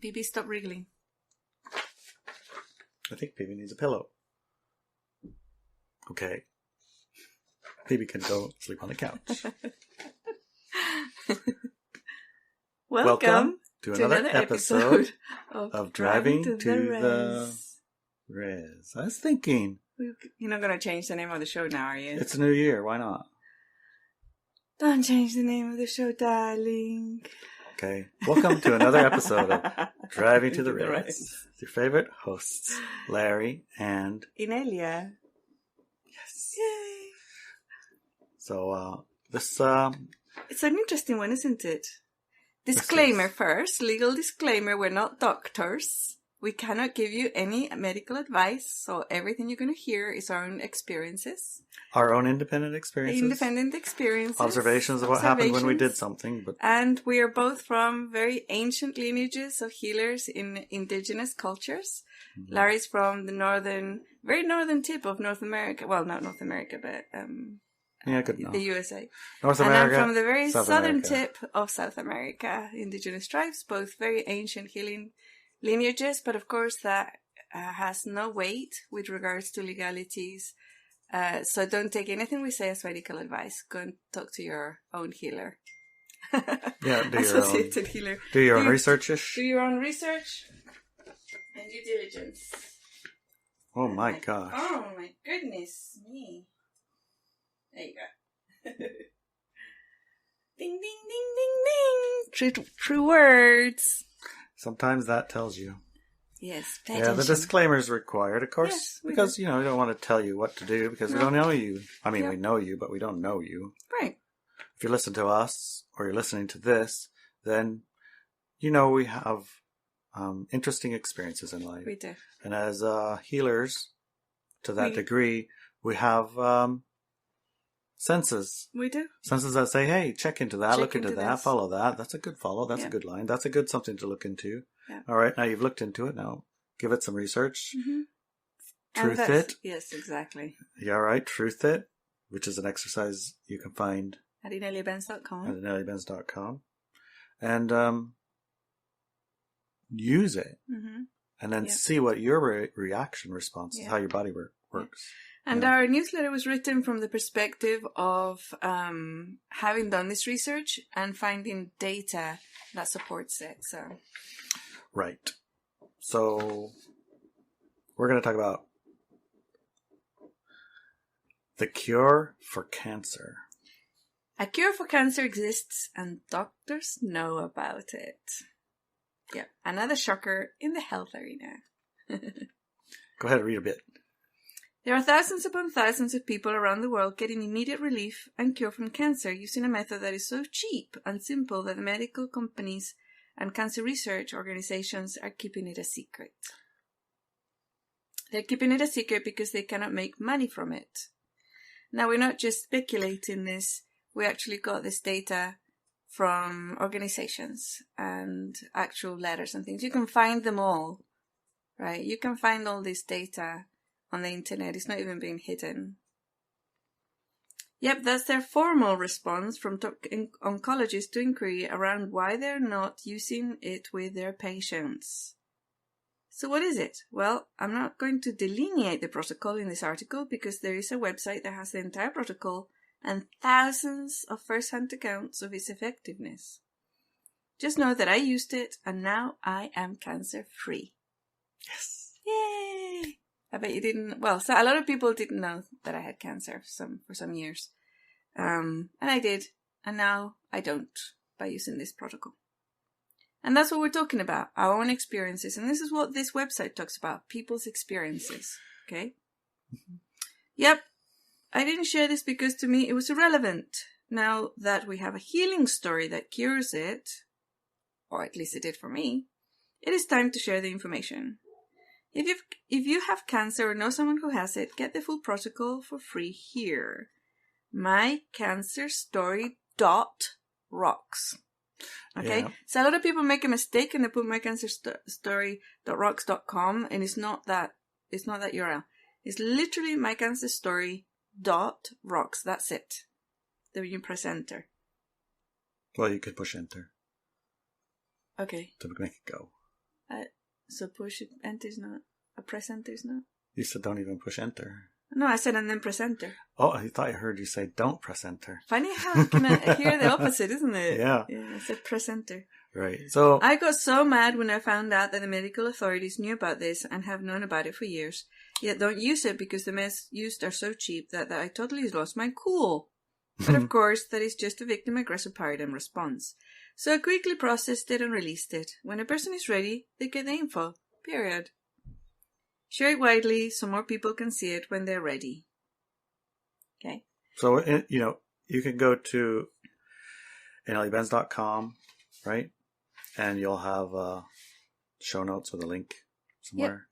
BB, stop wriggling. I think BB needs a pillow. Okay. BB can go sleep on the couch. Welcome to another episode of Driving to the Res. I was thinking... You're not going to change the name of the show now, are you? It's a new year. Why not? Don't change the name of the show, darling. Okay. Welcome to another episode of Driving to the Res. With your favorite hosts, Larry and... Inelia. Yes. Yay. So, this... It's an interesting one, isn't it? Disclaimer first. Legal disclaimer. We're not doctors. We cannot give you any medical advice. So everything you're going to hear is our own experiences. Our own independent experiences. Observations of what happened when we did something. And we are both from very ancient lineages of healers in indigenous cultures. Mm-hmm. Larry's from the very northern tip of North America. Well, not North America, but... yeah, good enough. The USA. North America. And I'm from the very southern tip of South America. Indigenous tribes, both very ancient healing lineages, but of course that has no weight with regards to legalities. So don't take anything we say as medical advice. Go and talk to your own healer. Yeah, do your associated own healer. Do your own research-ish. Do your own research and due diligence. Oh my gosh. Oh my goodness me. There you go. Ding, ding, ding, ding, ding. True words. Sometimes that tells you. Yes. Yeah, the disclaimer is required, of course, yes, because, we don't want to tell you what to do because we don't know you. I mean, we know you, but we don't know you. Right. If you listen to us or you're listening to this, then we have interesting experiences in life. We do. And as healers, to that degree, we have... senses. We do. Senses that say, hey, check into that, look into that, follow that. That's a good follow. That's a good line. That's a good something to look into. Yeah. All right, now you've looked into it. Now give it some research. Mm-hmm. Truth it. Yes, exactly. Yeah, all right. Truth it, which is an exercise you can find at ineliabenz.com. At ineliabenz.com. And use it. Mm-hmm. And then see what your reaction response is, how your body works. And our newsletter was written from the perspective of having done this research and finding data that supports it. So, right. So we're going to talk about the cure for cancer. A cure for cancer exists, and doctors know about it. Yeah, another shocker in the health arena. Go ahead and read a bit. There are thousands upon thousands of people around the world getting immediate relief and cure from cancer using a method that is so cheap and simple that the medical companies and cancer research organizations are keeping it a secret. They're keeping it a secret because they cannot make money from it. Now, we're not just speculating this. We actually got this data from organizations and actual letters and things. You can find them all, right? You can find all this data on the internet. It's not even being hidden. Yep, that's their formal response from oncologists to inquiry around why they're not using it with their patients. So what is it? Well, I'm not going to delineate the protocol in this article because there is a website that has the entire protocol and thousands of first-hand accounts of its effectiveness. Just know that I used it and now I am cancer-free. Yes. Yay! I bet you didn't. Well, so a lot of people didn't know that I had cancer for some years, and I did, and now I don't by using this protocol. And that's what we're talking about: our own experiences, and this is what this website talks about: people's experiences. Okay. Mm-hmm. Yep, I didn't share this because to me it was irrelevant. Now that we have a healing story that cures it, or at least it did for me, it is time to share the information. If you have cancer or know someone who has it, get the full protocol for free here. mycancerstory.rocks. Okay? Yeah. So a lot of people make a mistake and they put mycancerstory.rocks.com and it's not that URL. It's literally mycancerstory.rocks. That's it. Then you press enter. Well, you could push enter. Okay. To make it go. So enter is not. Press enter is not. You said don't even push enter. No, I said and then press enter. Oh, I thought I heard you say don't press enter. Funny how can I hear the opposite, isn't it? Yeah. Yeah, I said press enter. Right. So I got so mad when I found out that the medical authorities knew about this and have known about it for years, yet don't use it because the meds used are so cheap that I totally lost my cool. But of course, that is just a victim-aggressor paradigm response. So I quickly processed it and released it. When a person is ready, they get the info. Period. Share it widely so more people can see it when they're ready. Okay. So, you can go to ineliabenz.com, right? And you'll have show notes with a link somewhere.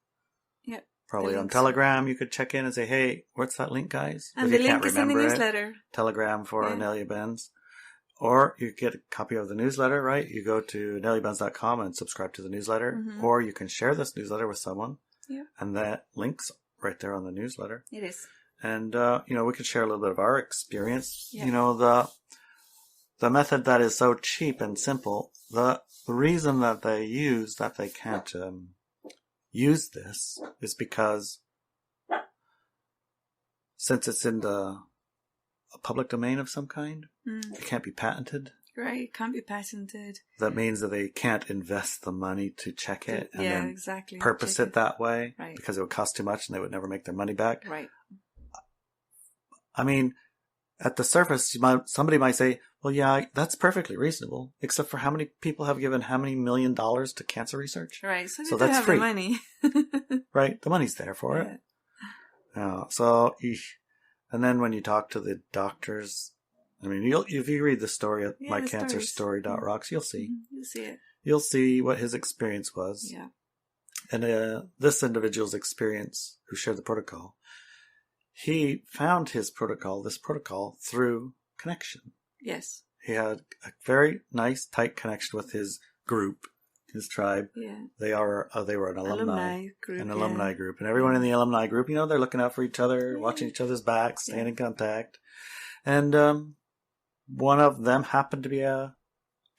Yep. Probably on Telegram, you could check in and say, hey, what's that link, guys? And the link is in the newsletter. Telegram for Inelia Benz. Or you get a copy of the newsletter, right? You go to ineliabenz.com and subscribe to the newsletter. Mm-hmm. Or you can share this newsletter with someone. Yeah. And that link's right there on the newsletter. It is. And, we can share a little bit of our experience. Yeah. The method that is so cheap and simple, the reason that they can't use this is because since it's in a public domain of some kind, it can't be patented. Right, it can't be patented. That means that they can't invest the money to check it and then exactly. purpose it that way, right, because it would cost too much and they would never make their money back. Right. I mean, at the surface, somebody might say, well, yeah, that's perfectly reasonable, except for how many people have given how many $1 million to cancer research? Right, so they have free. The money. Right, the money's there for it. And then when you talk to the doctors, I mean, if you read the story at mycancerstory.rocks, you'll see. Mm-hmm. You'll see it. You'll see what his experience was. Yeah. And this individual's experience, who shared the protocol, he found this protocol through connection. Yes. He had a very nice, tight connection with his group, his tribe. Yeah. They were an alumni group. And everyone in the alumni group, they're looking out for each other, watching each other's backs, staying in contact. And one of them happened to be a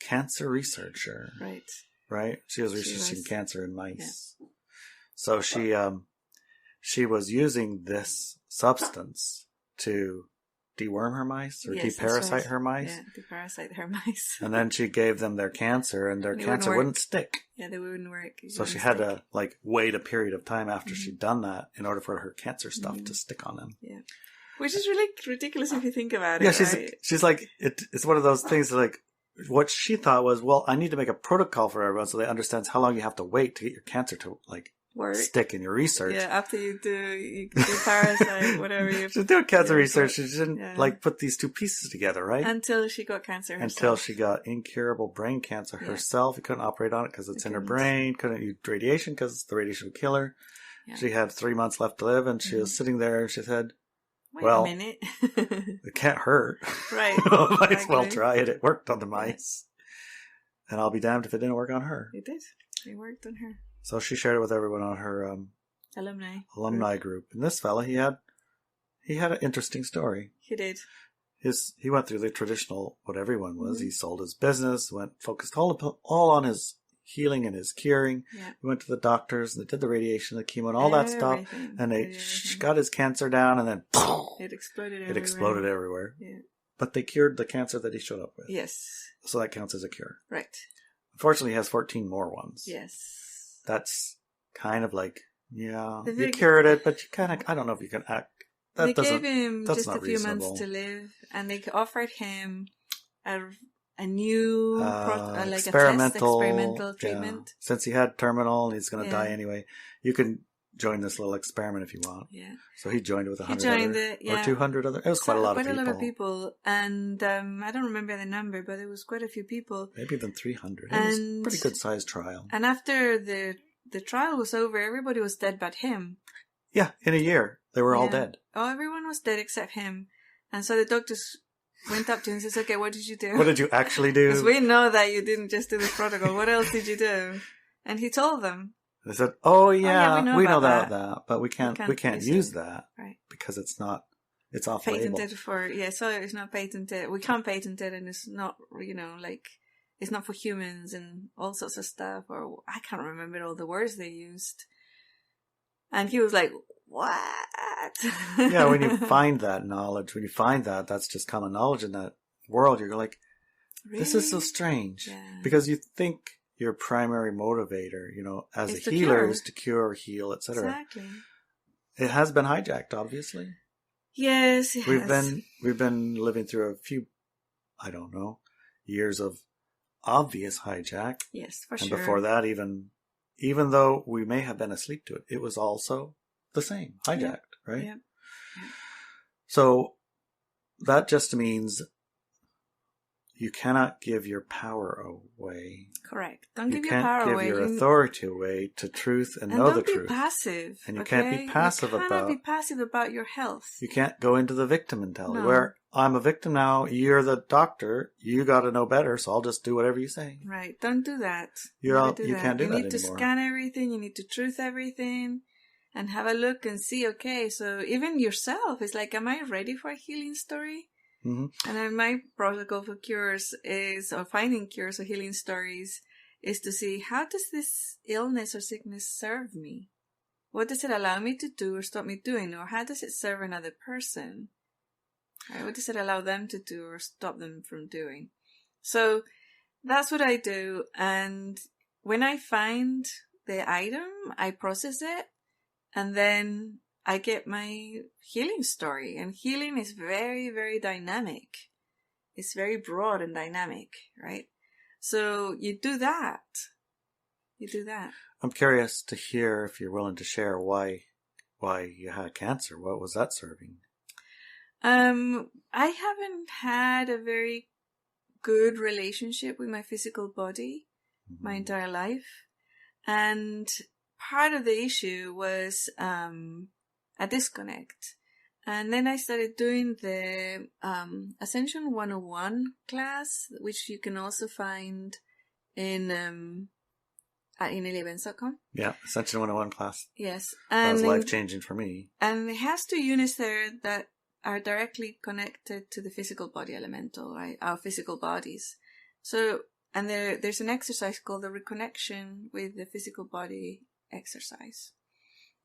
cancer researcher. Right. Right? She was researching cancer in mice. Yeah. So she was using this substance to deworm her mice or deparasite her mice. Yeah, deparasite her mice. And then she gave them their cancer and their cancer wouldn't stick. Yeah, they wouldn't work. So she had to wait a period of time after she'd done that in order for her cancer stuff to stick on them. Yeah. Which is really ridiculous if you think about it. Yeah, she's like, it's one of those things like, what she thought was, well, I need to make a protocol for everyone so they understand how long you have to wait to get your cancer to stick in your research. Yeah, after you do parasite, whatever. She's doing cancer research. She didn't put these two pieces together, right? Until she got cancer herself. Until she got incurable brain cancer herself. You couldn't operate on it because it's in her brain. Couldn't use radiation because the radiation would kill her. Yeah. She had 3 months left to live, and she was sitting there and she said, Wait a minute. It can't hurt. Right. Might as well try it. It worked on the mice. And I'll be damned if it didn't work on her. It did. It worked on her. So she shared it with everyone on her alumni group. And this fella, he had an interesting story. He did. He went through the traditional, what everyone was. Mm-hmm. He sold his business, focused all on his healing and his curing. Yeah. He went to the doctors and they did the radiation, the chemo, and all that stuff. And they got his cancer down, and then it exploded everywhere. Yeah. But they cured the cancer that he showed up with. Yes. So that counts as a cure. Right. Unfortunately, he has 14 more ones. Yes. That's kind of like, you cured it, but you kind of, I don't know if you can act. They gave him just a few months to live, and they offered him a new experimental treatment. Yeah. Since he had terminal and he's going to die anyway, you can join this little experiment if you want. Yeah. So he joined with 100 or 200 other. It was quite a lot of people. And I don't remember the number, but it was quite a few people. Maybe even 300. It was a pretty good sized trial. And after the trial was over, everybody was dead but him. Yeah, in a year. They were all dead. Oh, everyone was dead except him. And so the doctors went up to him and says, okay, what did you do? What did you actually do? Because we know that you didn't just do this protocol. What else did you do? And he told them. They said, we know that, but we can't use that. Right. Because it's off patented label. So it's not patented. We can't patent it, and it's not, it's not for humans and all sorts of stuff, or I can't remember all the words they used. And he was like, what? Yeah, when you find that knowledge, when you find that, that's just common knowledge in that world, you're like, this is so strange. Yeah. Because you think your primary motivator, as It's a healer is to cure, heal, etc. Exactly. It has been hijacked, obviously. Yes, it has. We've been living through a few, I don't know, years of obvious hijack. Yes, for and sure. And before that, even though we may have been asleep to it, it was also the same, hijacked, right? Yep. So that just means you cannot give your power away. Correct. Don't give your power away. You can't give your authority away to truth and know the truth. And don't be passive. And you can't be passive about... You cannot be passive about your health. You can't go into the victim mentality where I'm a victim now, you're the doctor, you got to know better, so I'll just do whatever you say. Right. Don't do that. You can't do that anymore. You need to scan everything, you need to truth everything, and have a look and see, okay, so even yourself is like, am I ready for a healing story? Mm-hmm. And then my protocol for cures or finding cures or healing stories is to see, how does this illness or sickness serve me? What does it allow me to do or stop me doing? Or how does it serve another person? Right? What does it allow them to do or stop them from doing? So that's what I do. And when I find the item, I process it, and then I get my healing story. And healing is very, very dynamic. It's very broad and dynamic, right? So you do that. I'm curious to hear, if you're willing to share, why you had cancer. What was that serving? I haven't had a very good relationship with my physical body my entire life. And part of the issue was a disconnect. And then I started doing the Ascension 101 class, which you can also find in at ineliabenz.com. Yeah, Ascension 101 class. Yes. That was life-changing for me. And it has 2 units there that are directly connected to the physical body elemental, right? Our physical bodies. So, and there's an exercise called the reconnection with the physical body exercise.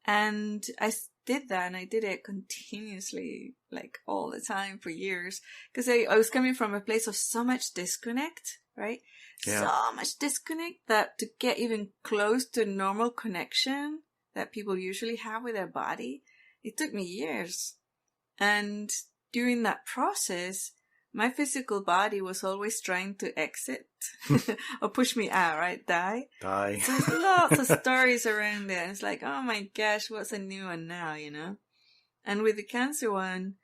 And I did that, and I did it continuously, like all the time for years, because I was coming from a place of so much disconnect, right? Yeah. So much disconnect that to get even close to normal connection that people usually have with their body, it took me years. And during that process, my physical body was always trying to exit or push me out, right? Die. So there's lots of stories around there. It's like, oh my gosh, what's a new one now, And with the cancer one,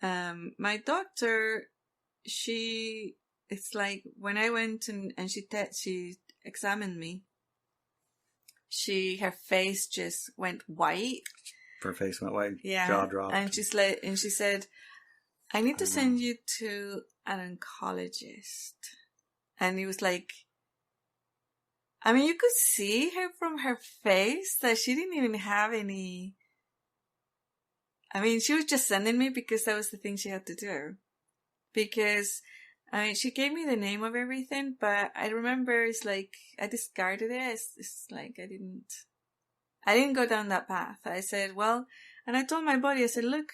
my doctor, it's like when I went and she examined me, her face just went white. Her face went white. Yeah. Jaw dropped. And she said, I need to send you to an oncologist. And he was like, I mean, you could see her from her face that she didn't even have any. I mean, she was just sending me because that was the thing she had to do. Because, I mean, she gave me the name of everything, but I remember it's like, I discarded it. It's like, I didn't go down that path. I said, well, and I told my body, I said, look,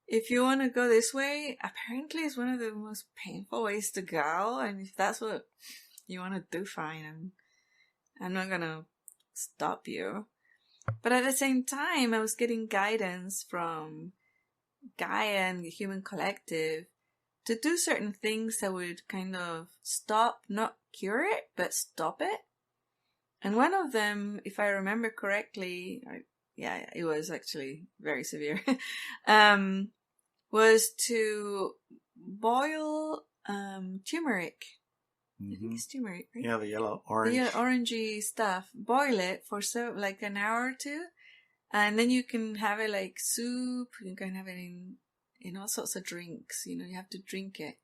if you want to go this way, apparently it's one of the most painful ways to go. And if that's what you want to do, fine. I'm not going to stop you. But at the same time, I was getting guidance from Gaia and the Human Collective to do certain things that would kind of stop, not cure it, but stop it. And one of them, if I remember correctly, it was actually very severe, was to boil turmeric. Mm-hmm. I think it's turmeric, right? Yeah, the yellow, orange. The orangey stuff. Boil it for like an hour or 2. And then you can have it like soup. You can have it in all sorts of drinks. You have to drink it.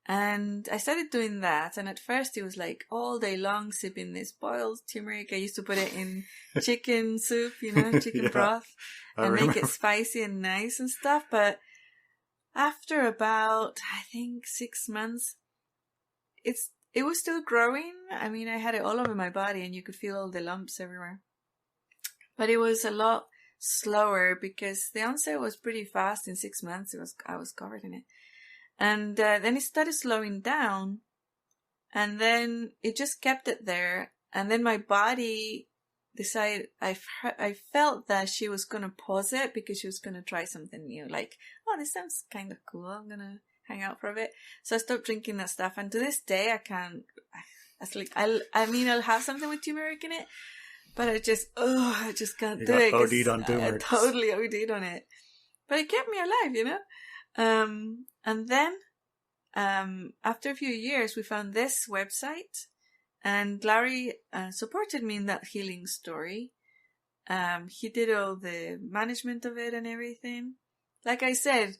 And I started doing that. And at first it was like all day long sipping this boiled turmeric. I used to put it in chicken soup, chicken broth. And make it spicy and nice and stuff. But after about, I think, 6 months, it was still growing. I mean, I had it all over my body and you could feel all the lumps everywhere. But it was a lot slower because the onset was pretty fast. In 6 months, I was covered in it. And then it started slowing down. And then it just kept it there. And then my body decided, I felt that she was going to pause it because she was going to try something new. Like, oh, this sounds kind of cool. I'm going to hang out for a bit. So I stopped drinking that stuff. And to this day, I can't, I mean, I'll have something with turmeric in it, but I just can't do it. OD'd on turmeric. I totally OD'd on it. But it kept me alive, you know? And then, after a few years, we found this website, and Larry supported me in that healing story. He did all the management of it and everything. Like I said,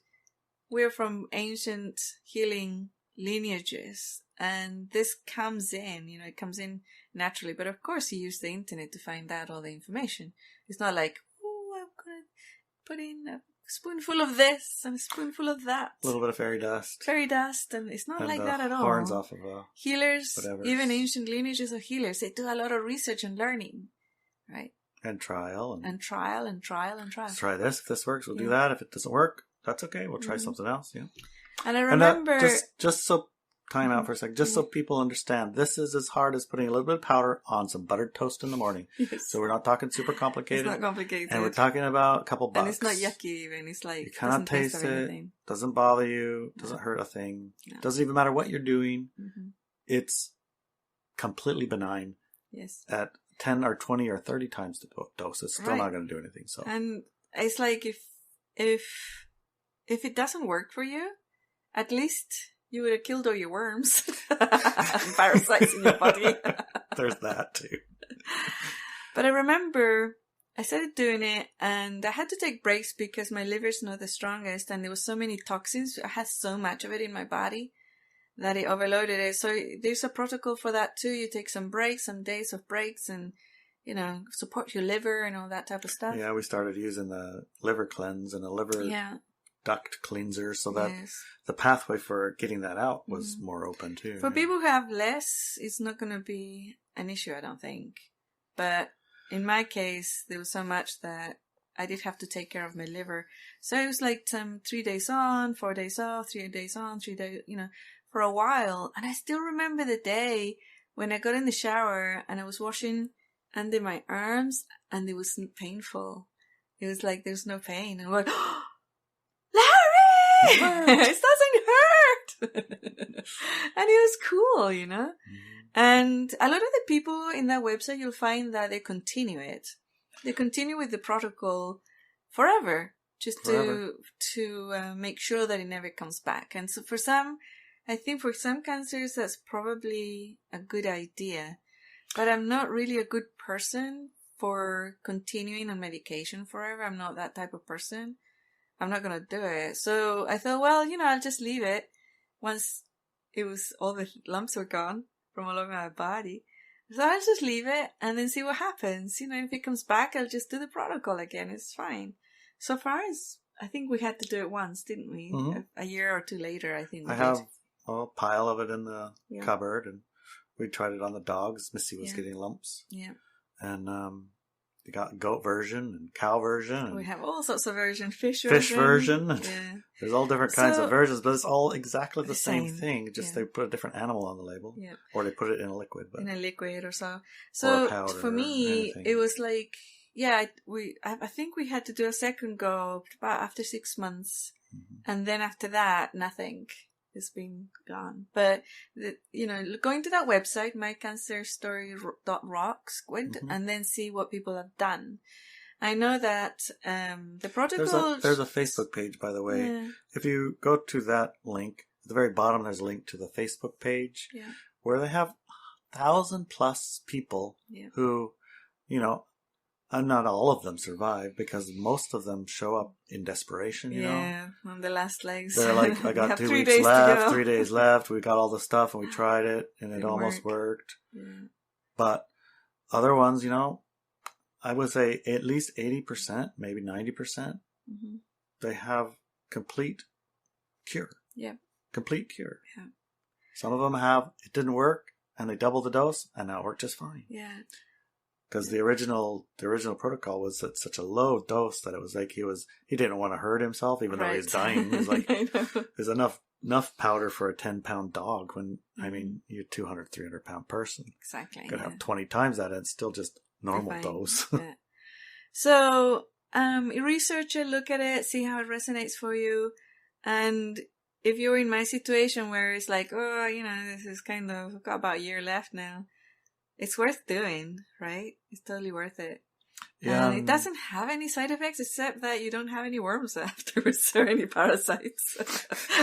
we're from ancient healing lineages, and this comes in, you know, it comes in naturally. But of course, he used the internet to find out all the information. It's not like, oh, I'm going to put in a spoonful of this and a spoonful of that. A little bit of fairy dust. And it's not like that at all. Horns off of healers, whatever. Even ancient lineages of healers, they do a lot of research and learning, right? And trial. And trial. Let's try this. If this works, we'll do that. If it doesn't work, that's okay. We'll try something else. Yeah. And I remember... And just so... Time out for a second, just so people understand. This is as hard as putting a little bit of powder on some buttered toast in the morning. Yes. So we're not talking super complicated. It's not complicated. And we're talking about a couple bucks. And it's not yucky even. It's like, you cannot taste it. Doesn't bother you. Doesn't hurt a thing. No. Doesn't even matter what you're doing. Mm-hmm. It's completely benign. Yes. At 10 or 20 or 30 times the dose, it's still not going to do anything. So. And it's like if it doesn't work for you, at least you would have killed all your worms and parasites in your body. There's that too. But I remember I started doing it and I had to take breaks because my liver's not the strongest and there was so many toxins. I had so much of it in my body that it overloaded it. So there's a protocol for that too. You take some breaks, some days of breaks, and, you know, support your liver and all that type of stuff. Yeah, we started using the liver cleanse and a liver duct cleanser so that the pathway for getting that out was more open too. For people who have less, it's not going to be an issue, I don't think. But in my case, there was so much that I did have to take care of my liver. So it was like 3 days on, 4 days off, 3 days on, 3 days, you know, for a while. And I still remember the day when I got in the shower and I was washing under my arms and it was painful. It was like there's no pain. And I'm like, oh, Larry! It doesn't hurt! And it was cool, you know? And a lot of the people in that website, you'll find that they continue it. They continue with the protocol forever, just to make sure that it never comes back. And so for some, I think for some cancers, that's probably a good idea. But I'm not really a good person for continuing on medication forever. I'm not that type of person. I'm not going to do it. So I thought, well, you know, I'll just leave it once all the lumps were gone from all over my body. So I'll just leave it and then see what happens. You know, if it comes back, I'll just do the protocol again. It's fine. So far as, I think we had to do it once, didn't we? Mm-hmm. A year or two later, I think we did. Have a pile of it in the cupboard and we tried it on the dogs. Missy was getting lumps. Yeah. And, you got goat version and cow version. And we have all sorts of versions. Fish version. Yeah. There's all different kinds of versions, but it's all exactly the same thing. Just they put a different animal on the label. Yeah. Or they put it in a liquid. In a liquid or so. So for me, it was like, I think we had to do a second go about after 6 months. Mm-hmm. And then after that, nothing has been gone. But, going to that website, mycancerstory.rocks, and then see what people have done. I know that the protocol... There's a Facebook page, by the way. Yeah. If you go to that link, at the very bottom, there's a link to the Facebook page where they have 1,000+ people who, and not all of them survive because most of them show up in desperation, you know? Yeah, on the last legs. They're like, I got 2 weeks left, 3 days left. We got all the stuff and we tried it and it almost worked. Yeah. But other ones, I would say at least 80%, maybe 90%, they have complete cure. Yeah. Complete cure. Yeah. Some of them it didn't work, and they doubled the dose, and now it worked just fine. Yeah. Because the original protocol was at such a low dose that it was like he didn't want to hurt himself, even though he was dying. He was like, there's enough powder for a 10-pound dog when, I mean, you're a 200, 300-pound person. Exactly. You could have 20 times that, and it's still just normal dose. Yeah. So, research it, look at it, see how it resonates for you. And if you're in my situation where it's like, oh, this is kind of, I've got about a year left now, it's worth doing, right? It's totally worth it. Yeah. And it doesn't have any side effects except that you don't have any worms afterwards or any parasites.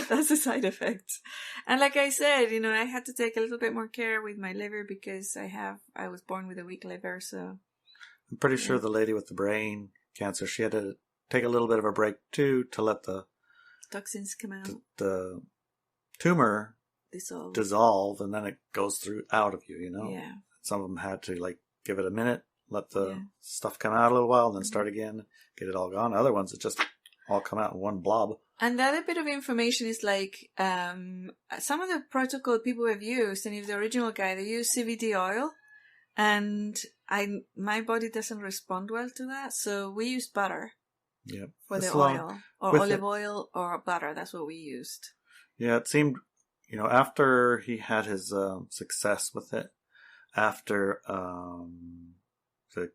That's a side effect. And like I said, I had to take a little bit more care with my liver because I was born with a weak liver, so. I'm pretty sure the lady with the brain cancer, she had to take a little bit of a break too to let the toxins come out. The tumor dissolve, and then it goes out of you, Yeah. Some of them had to give it a minute, let the stuff come out a little while, and then start again, get it all gone. Other ones, it just all come out in one blob. And the other bit of information is some of the protocol people have used, and if the original guy, they use CBD oil, and my body doesn't respond well to that, so we used butter. Yeah. For the oil, or olive oil, or butter. That's what we used. Yeah, it seemed, after he had his success with it, after the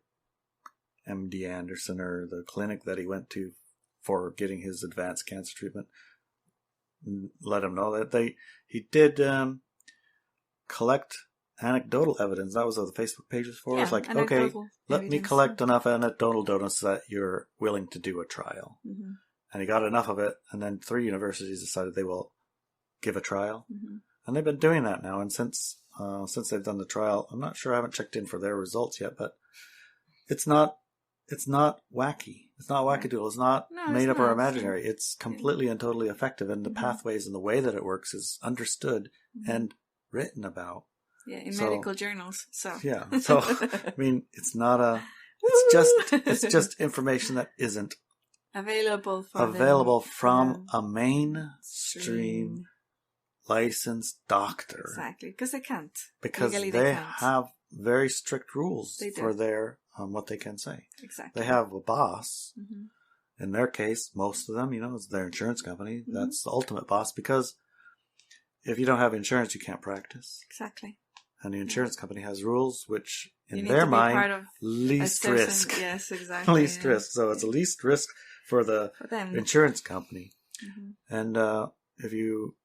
MD Anderson or the clinic that he went to for getting his advanced cancer treatment, let him know that he did collect anecdotal evidence. That was what the Facebook page was for. Yeah, it's like, okay, let me collect enough anecdotal evidence that you're willing to do a trial. Mm-hmm. And he got enough of it, and then 3 universities decided they will give a trial. Mm-hmm. And they've been doing that now, and since they've done the trial, I'm not sure, I haven't checked in for their results yet, but it's not wacky. It's not wackadoodle. It's not made up or imaginary. It's completely and totally effective, and the pathways and the way that it works is understood and written about. Yeah, in medical journals. So yeah, so I mean, it's not it's just information that isn't available from a mainstream licensed doctor. Exactly, because they can't. Because legally they can't. Have very strict rules for their what they can say. Exactly, they have a boss. Mm-hmm. In their case, most of them, is their insurance company. Mm-hmm. That's the ultimate boss, because if you don't have insurance, you can't practice. Exactly. And the insurance company has rules which, in their mind, least risk. Yes, exactly. Least risk. So it's the least risk for the insurance company. Mm-hmm. And if you,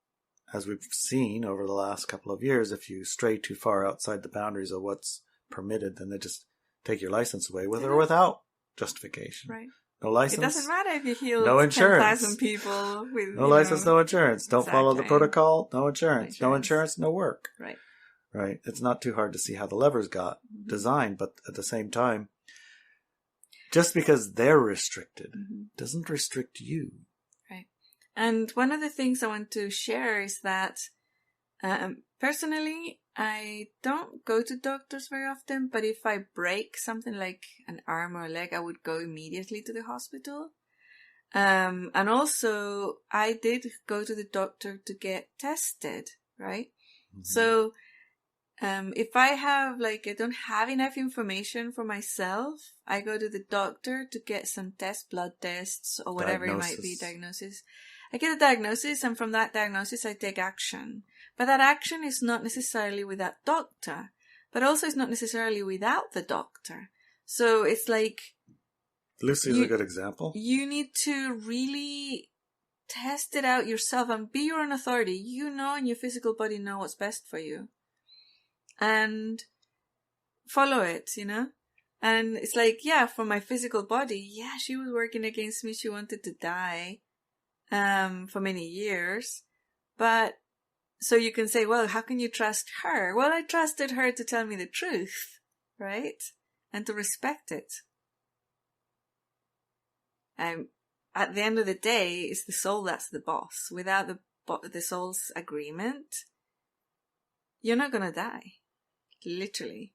as we've seen over the last couple of years, if you stray too far outside the boundaries of what's permitted, then they just take your license away, with or without justification. Right. No license. It doesn't matter if you heal no insurance. 10,000 people with no license, no insurance. Don't follow the protocol, no insurance. No insurance, no work. Right. Right. It's not too hard to see how the levers got designed, but at the same time, just because they're restricted doesn't restrict you. Right. And one of the things I want to share is that personally, I don't go to doctors very often, but if I break something like an arm or a leg, I would go immediately to the hospital. And also, I did go to the doctor to get tested, right? Mm-hmm. So, if I have, I don't have enough information for myself, I go to the doctor to get some blood tests, or whatever it might be, diagnosis. I get a diagnosis, and from that diagnosis, I take action. But that action is not necessarily with that doctor, but also it's not necessarily without the doctor. So it's like... Lucy's a good example. You need to really test it out yourself and be your own authority. You know, and your physical body know what's best for you. And follow it, And it's like, for my physical body, she was working against me. She wanted to die for many years. But, so you can say, well, how can you trust her? Well, I trusted her to tell me the truth, right? And to respect it. At the end of the day, it's the soul that's the boss. Without the soul's agreement, you're not going to die. Literally.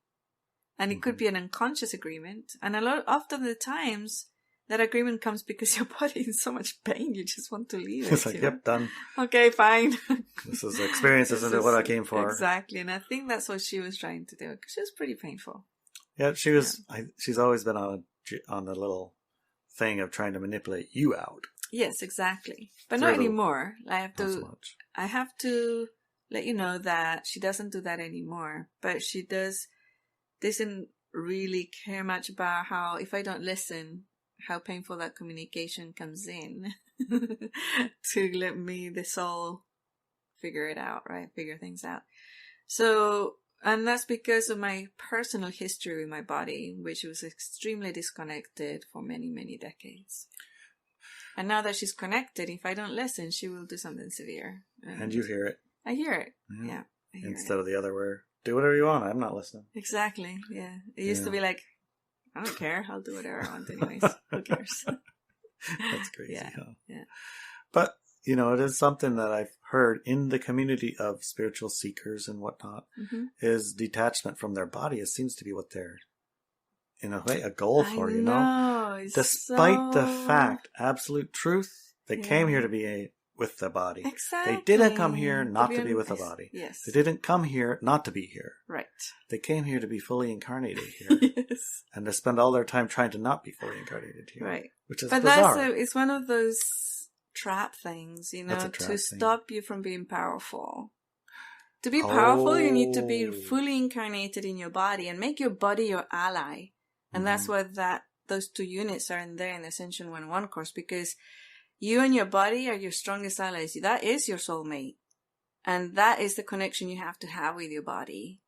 And it could be an unconscious agreement. And often the times, that agreement comes because your body is in so much pain, you just want to leave it. It's like, yep, done. Okay, fine. This is the experience, isn't it, what I came for? Exactly, and I think that's what she was trying to do, because it was pretty painful. Yeah, she was. Yeah. She's always been on the little thing of trying to manipulate you out. Yes, exactly. But not anymore. I have to let you know that she doesn't do that anymore. But she doesn't really care much about how, if I don't listen, how painful that communication comes in to let me, the soul, figure it out, right? Figure things out. So, and that's because of my personal history with my body, which was extremely disconnected for many, many decades. And now that she's connected, if I don't listen, she will do something severe. And you hear it. I hear it. Yeah. Instead of the other where, do whatever you want, I'm not listening. Exactly. Yeah. It used to be like, I don't care. I'll do whatever I want anyways. Who cares? That's crazy, huh? Yeah. But, you know, it is something that I've heard in the community of spiritual seekers and whatnot, is detachment from their body. It seems to be what they're, in a way, a goal for, you know? Despite the fact, absolute truth, they came here to be with the body. Exactly. They didn't come here not to be with the body. Yes. They didn't come here not to be here. Right. They came here to be fully incarnated here. Yes. And to spend all their time trying to not be fully incarnated here. Right. Which is bizarre. It's one of those trap things, you know, to stop you from being powerful. To be powerful, you need to be fully incarnated in your body and make your body your ally. And that's what those two units are in there in the Ascension 101 course, because you and your body are your strongest allies. That is your soulmate. And that is the connection you have to have with your body.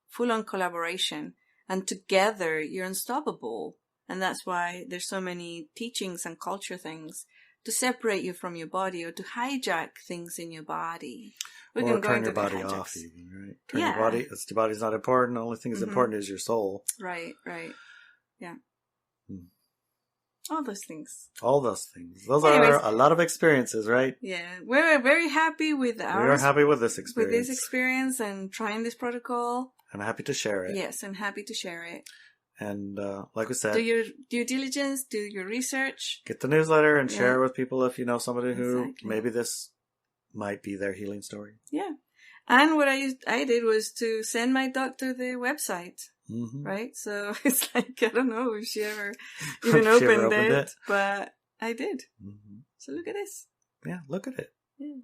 Full on collaboration. And together, you're unstoppable. And that's why there's so many teachings and culture things to separate you from your body or to hijack things in your body. Or turn your body off even, right? Turn your body, your body's not important. The only thing that's important is your soul. Right. Yeah. All those things. Those are a lot of experiences, right? Yeah. We're very happy with We're happy with this experience. With this experience and trying this protocol. And happy to share it. Yes, and happy to share it. And like we said, do your due diligence, do your research. Get the newsletter and share it with people if you know somebody who maybe this might be their healing story. Yeah. And what I did was to send my doctor the website. Right? So it's like, I don't know if she ever even opened it, but I did. So look at this. Yeah, look at it. Yeah.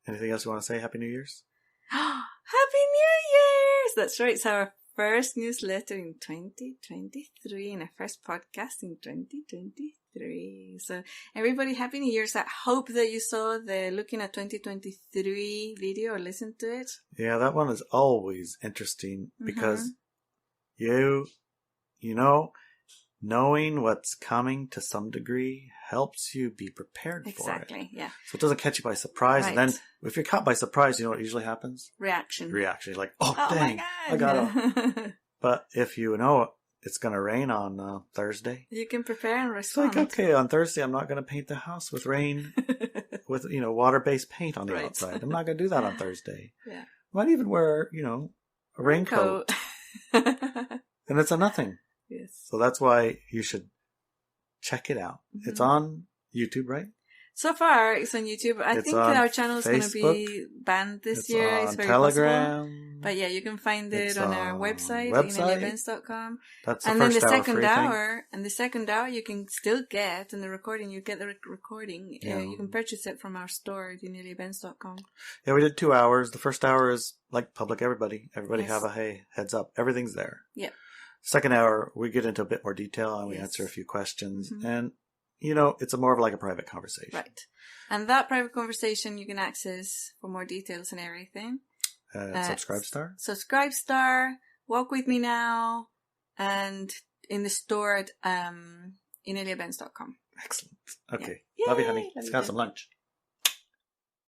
Anything else you want to say? Happy New Year's? Happy New Year's! That's right. It's our first newsletter in 2023 and our first podcast in 2023. So everybody, Happy New Year's. I hope that you saw the Looking at 2023 video or listened to it. Yeah, that one is always interesting because you know, knowing what's coming to some degree helps you be prepared for it. Exactly, yeah. So it doesn't catch you by surprise. Right. And then if you're caught by surprise, you know what usually happens? Reaction. You're like, oh dang, I got it. But if you know it's going to rain on Thursday, you can prepare and respond. It's like, okay, on Thursday, I'm not going to paint the house with rain, with, water-based paint on the outside. I'm not going to do that on Thursday. Yeah. I might even wear, a raincoat. And it's a nothing. Yes. So that's why you should check it out. It's on YouTube, right? So far, it's on YouTube. I think that our channel is going to be banned this year. It's very Telegram. Possible. But yeah, you can find it on our website. IneliaBenz.com. That's the first hour. And the second hour you can still get, and the recording, you get the recording. Yeah. You can purchase it from our store at IneliaBenz.com. Yeah, we did 2 hours. The first hour is like public everybody. Everybody have a heads up. Everything's there. Yeah. Second hour, we get into a bit more detail and we answer a few questions. And, it's more of like a private conversation. Right. And that private conversation you can access for more details and everything. Subscribe, Walk With Me Now, and in the store at IneliaBenz.com. Excellent. Okay. Yeah. Love you, honey. Let's have some lunch.